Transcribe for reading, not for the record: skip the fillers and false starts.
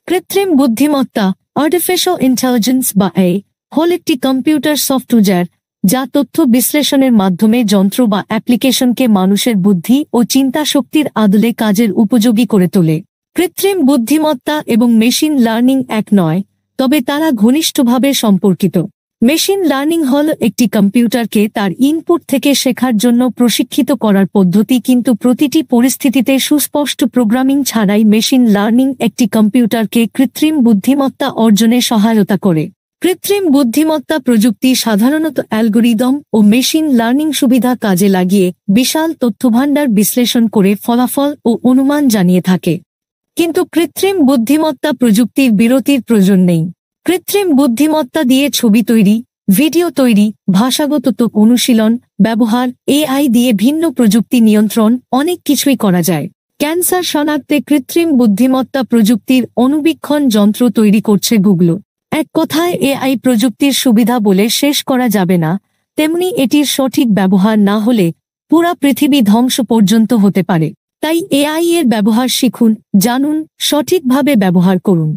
কৃত্রিম বুদ্ধিমত্তা artificial intelligence বা এআই হল একটি কম্পিউটার সফটওয়্যার যা তথ্য বিশ্লেষণের মাধ্যমে যন্ত্র বা অ্যাপ্লিকেশনকে মানুষের বুদ্ধি ও চিন্তা শক্তির আদলে কাজের উপযোগী করে তোলে। কৃত্রিম বুদ্ধিমত্তা এবং মেশিন লার্নিং এক নয়, তবে তারা ঘনিষ্ঠভাবে সম্পর্কিত। মেশিন লার্নিং হল একটি কম্পিউটারকে তার ইনপুট থেকে শেখার জন্য প্রশিক্ষিত করার পদ্ধতি, কিন্তু প্রতিটি পরিস্থিতিতে সুস্পষ্ট প্রোগ্রামিং ছাড়াই মেশিন লার্নিং একটি কম্পিউটারকে কৃত্রিম বুদ্ধিমত্তা অর্জনে সহায়তা করে। কৃত্রিম বুদ্ধিমত্তা প্রযুক্তি সাধারণত অ্যালগরিদম ও মেশিন লার্নিং সুবিধা কাজে লাগিয়ে বিশাল তথ্যভাণ্ডার বিশ্লেষণ করে ফলাফল ও অনুমান জানিয়ে থাকে। কিন্তু কৃত্রিম বুদ্ধিমত্তা প্রযুক্তির বিরতির প্রয়োজন নেই। কৃত্রিম বুদ্ধিমত্তা দিয়ে ছবি তৈরি, ভিডিও তৈরি, ভাষাগত অনুশীলন, ব্যবহার, এআই দিয়ে ভিন্ন প্রযুক্তি নিয়ন্ত্রণ, অনেক কিছুই করা যায়। ক্যান্সার শনাক্তে কৃত্রিম বুদ্ধিমত্তা প্রযুক্তির অণুবীক্ষণ যন্ত্র তৈরি করছে গুগল। এক কথায় এআই প্রযুক্তির সুবিধা বলে শেষ করা যাবে না, তেমনি এটির সঠিক ব্যবহার না হলে পুরা পৃথিবী ধ্বংস পর্যন্ত হতে পারে। তাই এআই এর ব্যবহার শিখুন, জানুন, সঠিকভাবে ব্যবহার করুন।